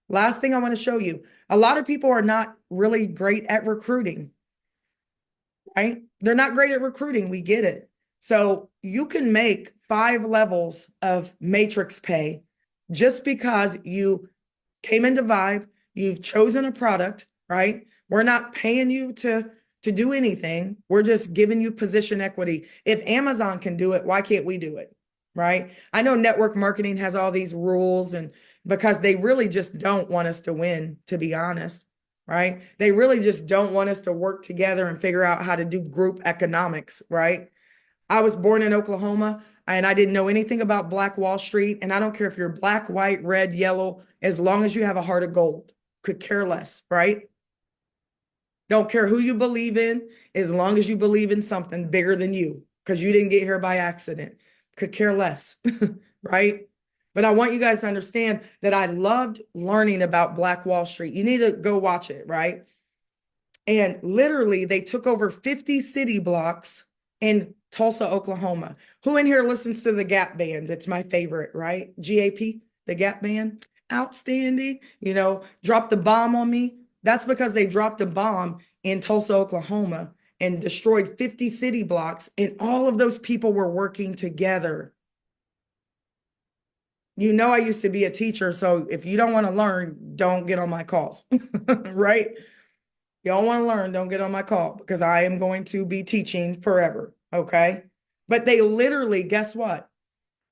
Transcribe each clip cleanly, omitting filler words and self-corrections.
Last thing I want to show you. A lot of people are not really great at recruiting, right? They're not great at recruiting. We get it. So you can make 5 levels of matrix pay just because you came into Vibe, you've chosen a product, right? We're not paying you to do anything. We're just giving you position equity. If Amazon can do it, why can't we do it? Right? I know network marketing has all these rules and because they really just don't want us to win, to be honest, right? They really just don't want us to work together and figure out how to do group economics, right? I was born in Oklahoma and I didn't know anything about Black Wall Street. And I don't care if you're black, white, red, yellow, as long as you have a heart of gold, could care less, right? Don't care who you believe in, as long as you believe in something bigger than you, because you didn't get here by accident. Could care less, right? But I want you guys to understand that I loved learning about Black Wall Street. You need to go watch it, right? And literally, they took over 50 city blocks in Tulsa, Oklahoma. Who in here listens to the Gap Band? It's my favorite, right? GAP, the Gap Band. Outstanding. Dropped the bomb on me. That's because they dropped a bomb in Tulsa, Oklahoma and destroyed 50 city blocks. And all of those people were working together. I used to be a teacher. So if you don't want to learn, don't get on my calls, right? You don't want to learn, don't get on my call because I am going to be teaching forever. Okay. But they literally, guess what?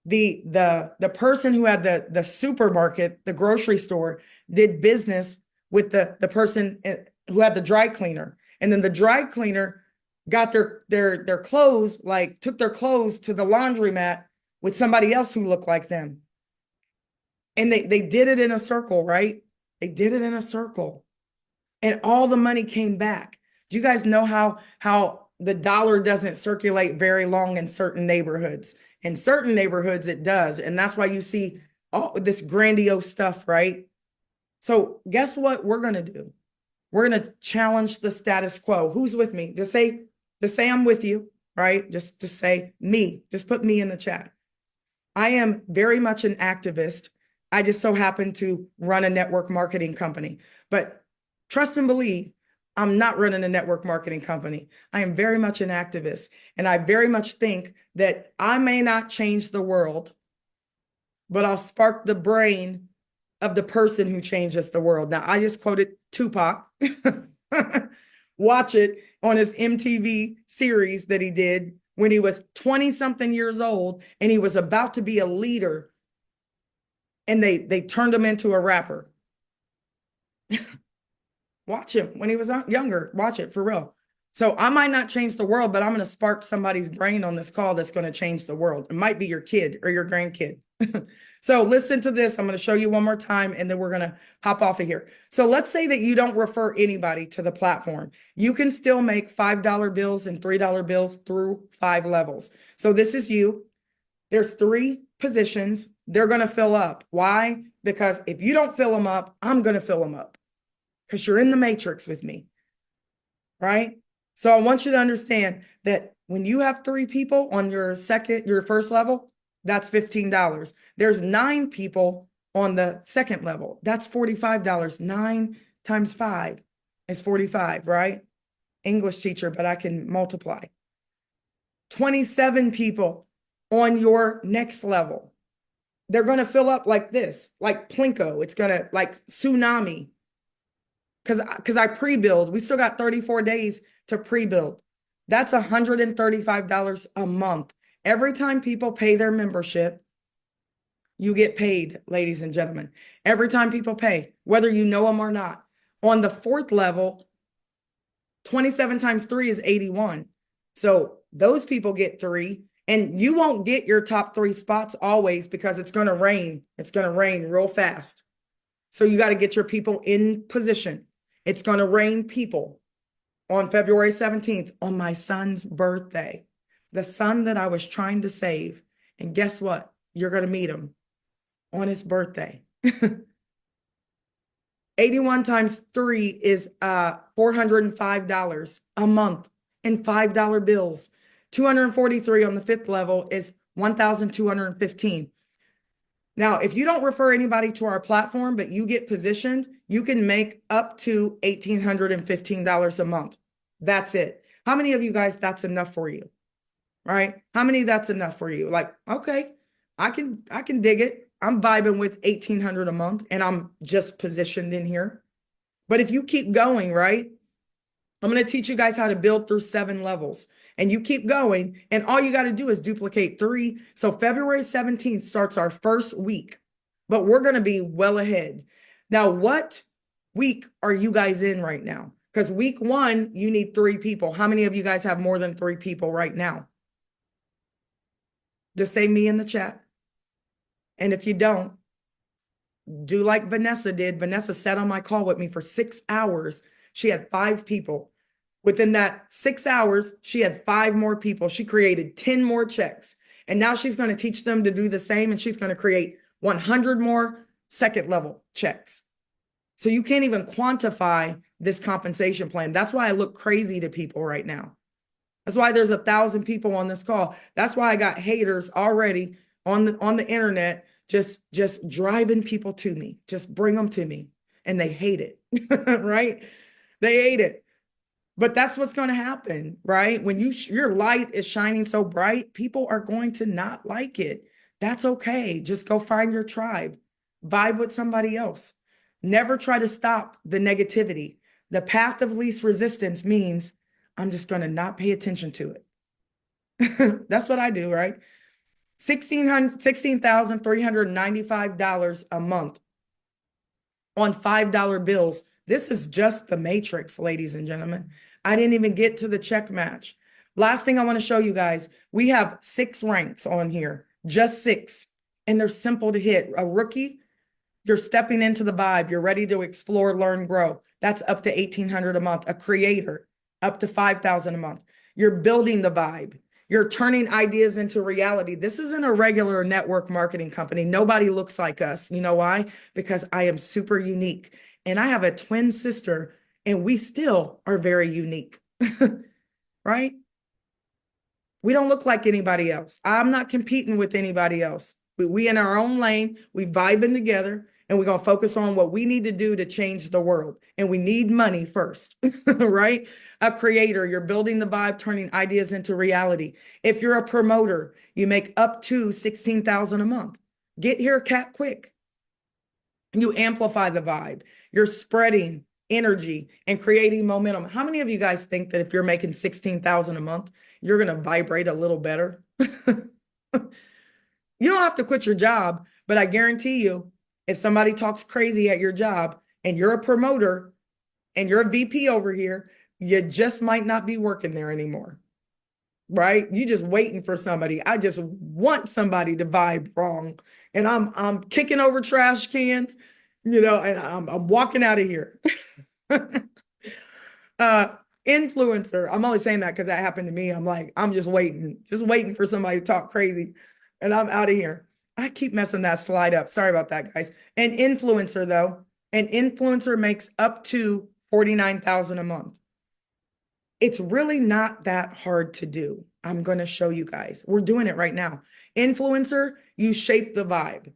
The person who had the supermarket, the grocery store, did business with the person who had the dry cleaner. And then the dry cleaner got their clothes, like took their clothes to the laundromat with somebody else who looked like them. And they did it in a circle, right? They did it in a circle. And all the money came back. Do you guys know how the dollar doesn't circulate very long in certain neighborhoods? In certain neighborhoods, it does. And that's why you see all this grandiose stuff, right? So guess what we're going to do? We're going to challenge the status quo. Who's with me? Just say I'm with you, right? Just say me. Just put me in the chat. I am very much an activist. I just so happen to run a network marketing company. But trust and believe, I'm not running a network marketing company. I am very much an activist. And I very much think that I may not change the world, but I'll spark the brain of the person who changes the world. Now, I just quoted Tupac. Watch it on his MTV series that he did when he was 20-something years old and he was about to be a leader. And they turned him into a rapper. Watch him when he was younger. Watch it for real. So I might not change the world, but I'm going to spark somebody's brain on this call that's going to change the world. It might be your kid or your grandkid. So listen to this. I'm going to show you one more time, and then we're going to hop off of here. So let's say that you don't refer anybody to the platform. You can still make $5 bills and $3 bills through 5 levels. So this is you. There's 3 positions. They're going to fill up. Why? Because if you don't fill them up, I'm going to fill them up. Because you're in the matrix with me, right? So I want you to understand that when you have 3 people on your first level, that's $15. There's 9 people on the second level. That's $45. 9 times 5 is 45, right? English teacher, but I can multiply. 27 people on your next level. They're going to fill up like this, like Plinko. It's going to like tsunami. Because I pre-build. We still got 34 days to pre-build. That's $135 a month. Every time people pay their membership, you get paid, ladies and gentlemen. Every time people pay, whether you know them or not. On the 4th level, 27 times 3 is 81. So those people get 3. And you won't get your top 3 spots always because it's going to rain. It's going to rain real fast. So you got to get your people in position. It's going to rain people on February 17th on my son's birthday, the son that I was trying to save. And guess what? You're going to meet him on his birthday. 81 times 3 is $405 a month in $5 bills. 243 on the 5th level is 1,215. Now, if you don't refer anybody to our platform, but you get positioned, you can make up to $1,815 a month. That's it. How many of you guys, that's enough for you? Right? How many that's enough for you? Like, okay, I can dig it. I'm vibing with 1,800 a month and I'm just positioned in here. But if you keep going, right? I'm going to teach you guys how to build through 7 levels. And you keep going, and all you got to do is duplicate 3. So February 17th starts our first week, but we're going to be well ahead. Now, what week are you guys in right now? Because week 1, you need 3 people. How many of you guys have more than 3 people right now? Just say me in the chat. And if you don't, do like Vanessa did. Vanessa sat on my call with me for 6 hours. She had 5 people. Within that 6 hours, she had 5 more people. She created 10 more checks. And now she's going to teach them to do the same. And she's going to create 100 more second level checks. So you can't even quantify this compensation plan. That's why I look crazy to people right now. That's why there's 1,000 people on this call. That's why I got haters already on the internet, just driving people to me. Just bring them to me. And they hate it, right? They hate it. But that's what's going to happen, right? When your light is shining so bright, people are going to not like it. That's okay. Just go find your tribe. Vibe with somebody else. Never try to stop the negativity. The path of least resistance means I'm just going to not pay attention to it. That's what I do, right? $16,395 a month on $5 bills. This is just the matrix, ladies and gentlemen. I didn't even get to the check match. Last thing I want to show you guys, we have 6 ranks on here, just 6. And they're simple to hit. A rookie, you're stepping into the vibe. You're ready to explore, learn, grow. That's up to $1,800 a month. A creator, up to $5,000 a month. You're building the vibe. You're turning ideas into reality. This isn't a regular network marketing company. Nobody looks like us. You know why? Because I am super unique. And I have a twin sister, and we still are very unique, right? We don't look like anybody else. I'm not competing with anybody else. We in our own lane, we vibing together, and we're going to focus on what we need to do to change the world. And we need money first, right? A creator, you're building the vibe, turning ideas into reality. If you're a promoter, you make up to $16,000 a month. Get here, cat, quick. You amplify the vibe. You're spreading energy and creating momentum. How many of you guys think that if you're making $16,000 a month, you're going to vibrate a little better? You don't have to quit your job, but I guarantee you, if somebody talks crazy at your job and you're a promoter and you're a VP over here, you just might not be working there anymore, right? You just waiting for somebody. I just want somebody to vibe wrong. And I'm kicking over trash cans, and I'm walking out of here. Influencer. I'm only saying that because that happened to me. I'm just waiting for somebody to talk crazy, and I'm out of here. I keep messing that slide up. Sorry about that, guys. An influencer, though, an influencer makes up to $49,000 a month. It's really not that hard to do. I'm going to show you guys. We're doing it right now. Influencer, you shape the vibe.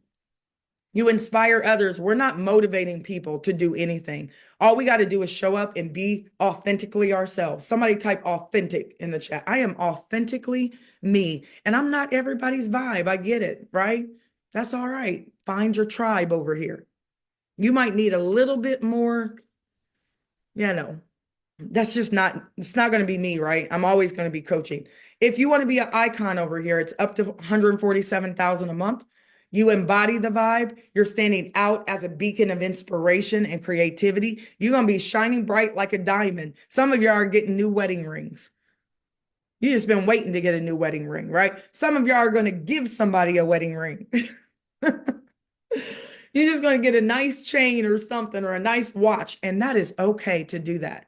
You inspire others. We're not motivating people to do anything. All we got to do is show up and be authentically ourselves. Somebody type authentic in the chat. I am authentically me. And I'm not everybody's vibe. I get it, right? That's all right. Find your tribe over here. You might need a little bit more, that's just it's not going to be me, right? I'm always going to be coaching. If you want to be an icon over here, it's up to $147,000 a month. You embody the vibe. You're standing out as a beacon of inspiration and creativity. You're going to be shining bright like a diamond. Some of y'all are getting new wedding rings. You just been waiting to get a new wedding ring, right? Some of y'all are going to give somebody a wedding ring. You're just going to get a nice chain or something or a nice watch. And that is okay to do that,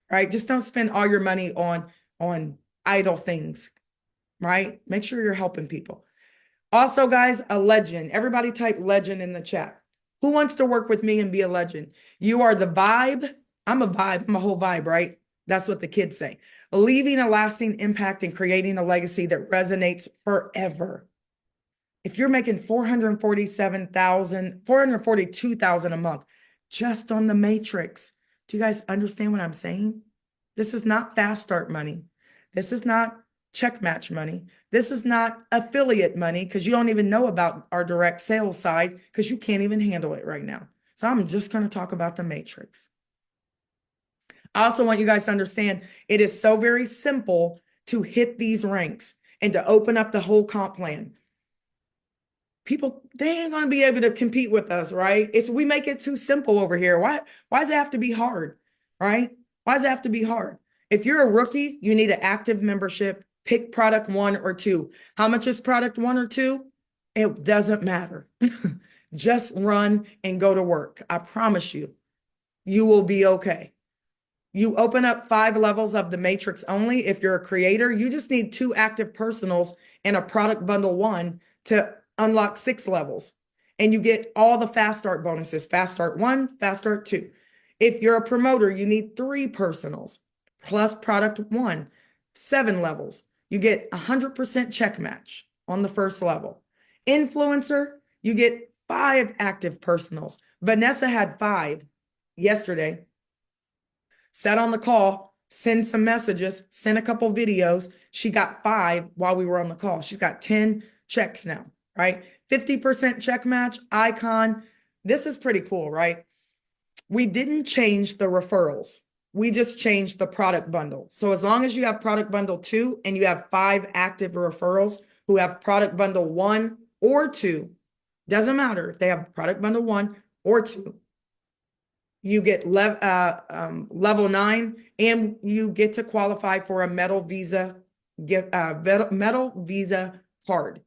right? Just don't spend all your money on idle things, right? Make sure you're helping people. Also, guys, a legend. Everybody type legend in the chat. Who wants to work with me and be a legend? You are the vibe. I'm a vibe. I'm a whole vibe, right? That's what the kids say. Leaving a lasting impact and creating a legacy that resonates forever. If you're making 442,000 a month just on the matrix, do you guys understand what I'm saying? This is not fast start money. This is not check match money. This is not affiliate money because you don't even know about our direct sales side because you can't even handle it right now. So I'm just going to talk about the matrix. I also want you guys to understand it is so very simple to hit these ranks and to open up the whole comp plan. People, they ain't going to be able to compete with us, right? We make it too simple over here. Why does it have to be hard, right? Why does it have to be hard? If you're a rookie, you need an active membership. Pick product 1 or 2. How much is product 1 or 2? It doesn't matter. Just run and go to work. I promise you, you will be okay. You open up 5 levels of the matrix only. If you're a creator, you just need 2 active personals and a product bundle 1 to unlock 6 levels. And you get all the fast start bonuses, fast start 1, fast start 2. If you're a promoter, you need 3 personals plus product 1, 7 levels. You get 100% check match on the first level. Influencer, you get 5 active personals. Vanessa had 5 yesterday. Sat on the call, send some messages, sent a couple videos. She got 5 while we were on the call. She's got 10 checks now, right? 50% check match, icon. This is pretty cool, right? We didn't change the referrals. We just changed the product bundle. So as long as you have product bundle 2 and you have 5 active referrals who have product bundle 1 or 2, doesn't matter if they have product bundle 1 or 2, you get level 9 and you get to qualify for a Metal Visa Metal Visa card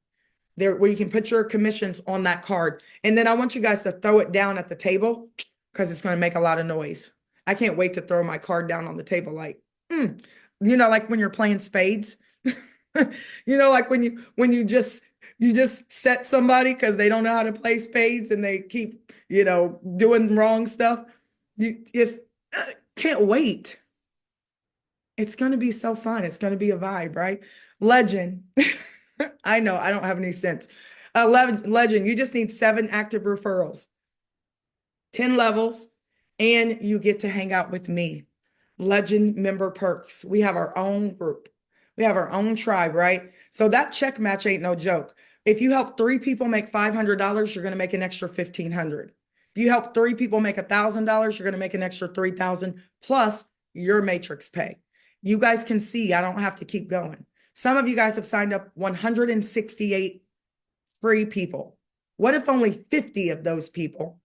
there where you can put your commissions on that card. And then I want you guys to throw it down at the table because it's going to make a lot of noise. I can't wait to throw my card down on the table like, like when you're playing spades, like when you just set somebody because they don't know how to play spades and they keep, doing wrong stuff. You just can't wait. It's going to be so fun. It's going to be a vibe, right? Legend. I know I don't have any sense. Legend, you just need 7 active referrals, 10 levels, and you get to hang out with me. Legend member perks. We have our own group. We have our own tribe, right? So that check match ain't no joke. If you help 3 people make $500, you're going to make an extra $1,500. If you help 3 people make $1,000, you're going to make an extra $3,000 plus your matrix pay. You guys can see I don't have to keep going. Some of you guys have signed up 168 free people. What if only 50 of those people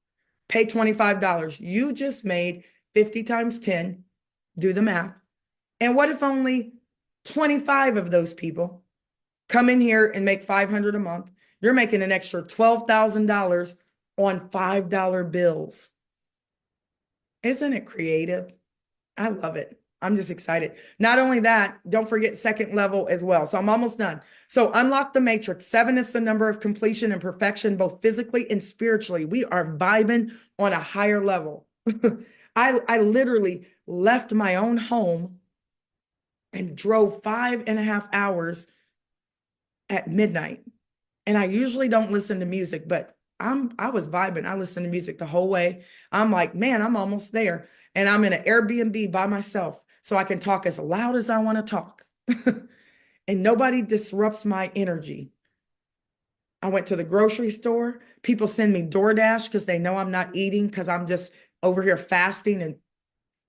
pay $25? You just made 50 times 10. Do the math. And what if only 25 of those people come in here and make $500 a month? You're making an extra $12,000 on $5 bills. Isn't it creative? I love it. I'm just excited. Not only that, don't forget second level as well. So I'm almost done. So unlock the matrix. 7 is the number of completion and perfection, both physically and spiritually. We are vibing on a higher level. I literally left my own home and drove 5.5 hours at midnight. And I usually don't listen to music, but I was vibing. I listened to music the whole way. I'm like, man, I'm almost there. And I'm in an Airbnb by myself so I can talk as loud as I want to talk. And nobody disrupts my energy. I went to the grocery store. People send me DoorDash because they know I'm not eating because I'm just over here fasting and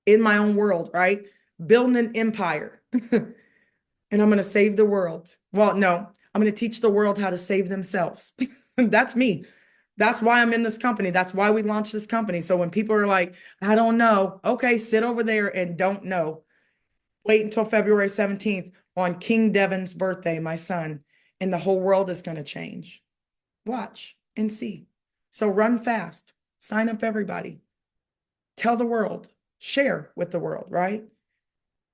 in my own world, right? Building an empire. And I'm going to save the world. Well, no, I'm going to teach the world how to save themselves. That's me. That's why I'm in this company. That's why we launched this company. So when people are like, I don't know, okay, sit over there and don't know. Wait until February 17th on King Devin's birthday, my son, and the whole world is going to change. Watch and see. So run fast. Sign up everybody. Tell the world. Share with the world, right?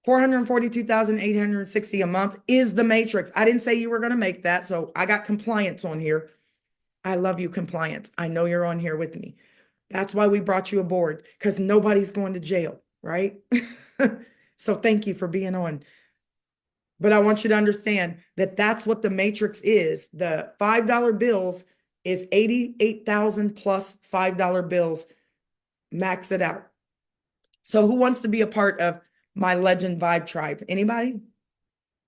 442,860 a month is the matrix. I didn't say you were going to make that, so I got compliance on here. I love you, compliance. I know you're on here with me. That's why we brought you aboard, because nobody's going to jail, right? So thank you for being on. But I want you to understand that that's what the matrix is. The $5 bills is 88,000 plus $5 bills. Max it out. So who wants to be a part of my Legend Vibe Tribe? Anybody?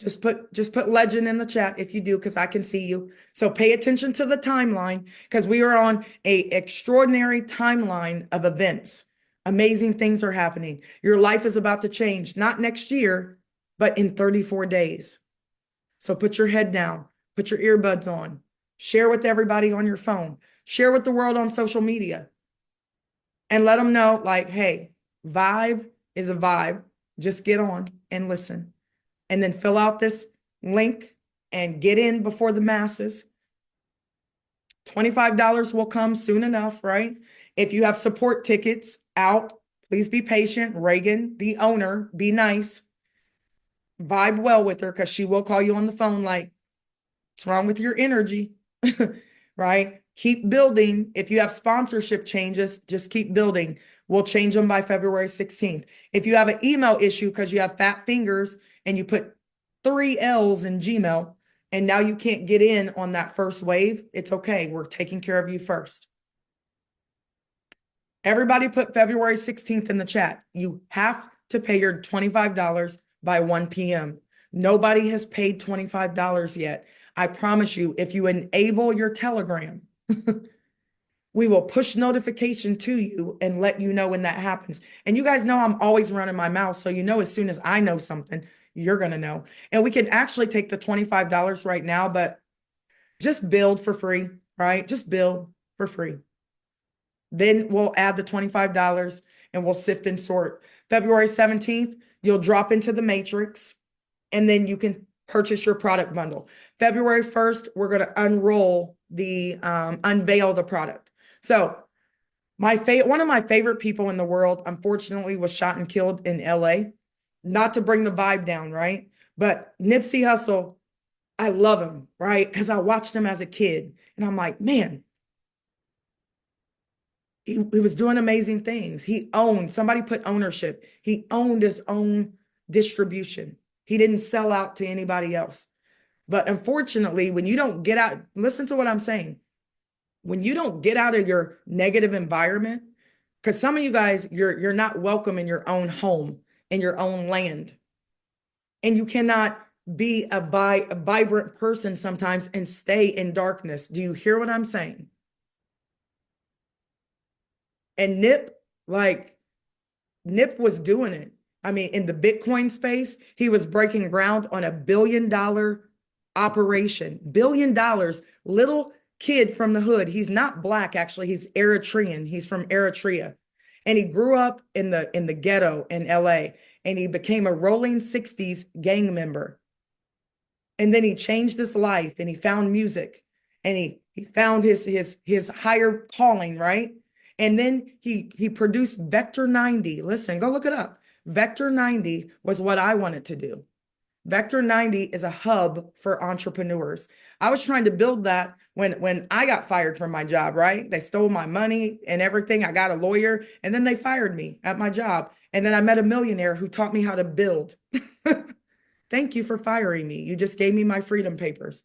Just put legend in the chat if you do, because I can see you. So pay attention to the timeline, because we are on a extraordinary timeline of events. Amazing things are happening. Your life is about to change, not next year, but in 34 days. So put your head down, put your earbuds on, share with everybody on your phone, share with the world on social media, and let them know, like, hey, vibe is a vibe. Just get on and listen. And then fill out this link and get in before the masses. $25 will come soon enough, right? If you have support tickets out, please be patient. Reagan, the owner, be nice. Vibe well with her, because she will call you on the phone like, what's wrong with your energy? Right? Keep building. If you have sponsorship changes, just keep building. We'll change them by February 16th. If you have an email issue because you have fat fingers and you put 3 L's in Gmail and now you can't get in on that first wave, it's okay. We're taking care of you first. Everybody put February 16th in the chat. You have to pay your $25 by 1 p.m. Nobody has paid $25 yet. I promise you, if you enable your Telegram, we will push notification to you and let you know when that happens. And you guys know I'm always running my mouth. So you know, as soon as I know something, you're going to know. And we can actually take the $25 right now, but just build for free, right? Just build for free. Then we'll add the $25 and we'll sift and sort. February 17th, you'll drop into the matrix and then you can purchase your product bundle. February 1st, we're going to unveil the product. So one of my favorite people in the world, unfortunately, was shot and killed in LA. Not to bring the vibe down, right? But Nipsey Hussle, I love him, right? Because I watched him as a kid and I'm like, man, he was doing amazing things. Somebody put ownership. He owned his own distribution. He didn't sell out to anybody else. But unfortunately, when you don't get out, listen to what I'm saying. When you don't get out of your negative environment, because some of you guys, you're not welcome in your own home, in your own land. And you cannot be a vibrant person sometimes and stay in darkness. Do you hear what I'm saying? And Nip was doing it. I mean, in the Bitcoin space, he was breaking ground on a $1 billion operation. $1 billion, little kid from the hood. He's not black, actually. He's Eritrean. He's from Eritrea. And he grew up in the ghetto in LA. And he became a Rolling 60s gang member. And then he changed his life and he found music. And he found his higher calling, right? And then he produced Vector 90. Listen, go look it up. Vector 90 was what I wanted to do. Vector 90 is a hub for entrepreneurs. I was trying to build that when I got fired from my job, right? They stole my money and everything. I got a lawyer and then they fired me at my job. And then I met a millionaire who taught me how to build. Thank you for firing me. You just gave me my freedom papers.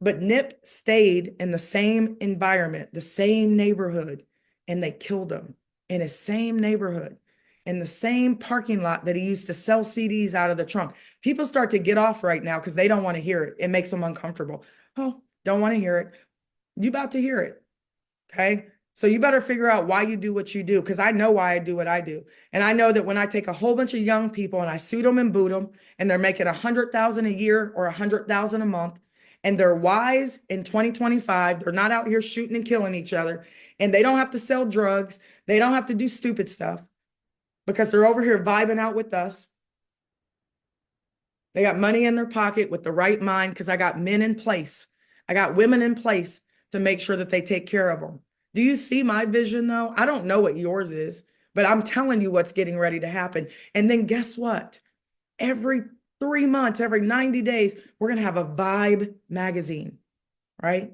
But Nip stayed in the same environment, the same neighborhood, and they killed him in his same neighborhood, in the same parking lot that he used to sell CDs out of the trunk. People start to get off right now because they don't want to hear it. It makes them uncomfortable. Oh, don't want to hear it. You about to hear it, okay? So you better figure out why you do what you do, because I know why I do what I do. And I know that when I take a whole bunch of young people and I suit them and boot them, and they're making $100,000 a year or $100,000 a month, and they're wise in 2025. They're not out here shooting and killing each other. And they don't have to sell drugs. They don't have to do stupid stuff because they're over here vibing out with us. They got money in their pocket with the right mind, because I got men in place. I got women in place to make sure that they take care of them. Do you see my vision though? I don't know what yours is, but I'm telling you what's getting ready to happen. And then guess what? Every 3 months, every 90 days, we're going to have a Vibe magazine, right?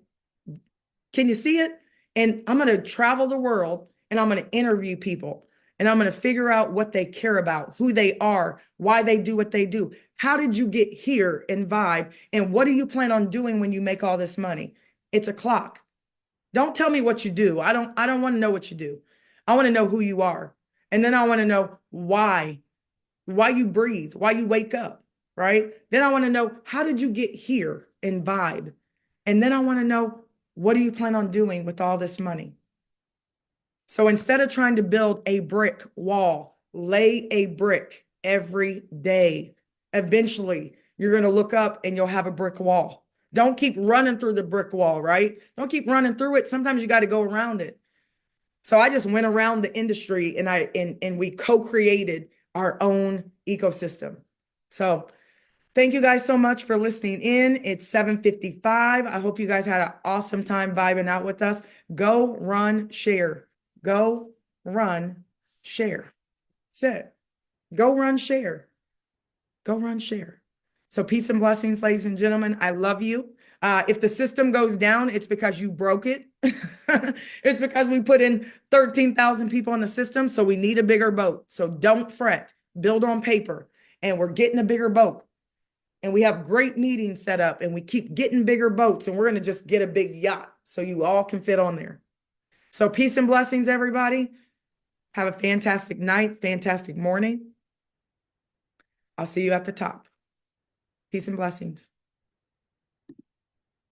Can you see it? And I'm going to travel the world and I'm going to interview people. and I'm going to figure out what they care about, who they are, why they do what they do. How did you get here in Vibe? And what do you plan on doing when you make all this money? It's a clock. Don't tell me what you do. I don't want to know what you do. I want to know who you are. And then I want to know why you breathe, why you wake up, right? Then I want to know, how did you get here in Vibe? And then I want to know, what do you plan on doing with all this money? So instead of trying to build a brick wall, lay a brick every day. Eventually, you're going to look up and you'll have a brick wall. Don't keep running through the brick wall, right? Don't keep running through it. Sometimes you got to go around it. So I just went around the industry and we co-created our own ecosystem. So thank you guys so much for listening in. It's 7:55. I hope you guys had an awesome time vibing out with us. Go run, share. Go run, share. That's it. Go run, share. Go run, share. So peace and blessings, ladies and gentlemen. I love you. If the system goes down, it's because you broke it. It's because we put in 13,000 people in the system. So we need a bigger boat. So don't fret. Build on paper. And we're getting a bigger boat. And we have great meetings set up. And we keep getting bigger boats. And we're going to just get a big yacht so you all can fit on there. So peace and blessings, everybody. Have a fantastic night, fantastic morning. I'll see you at the top. Peace and blessings.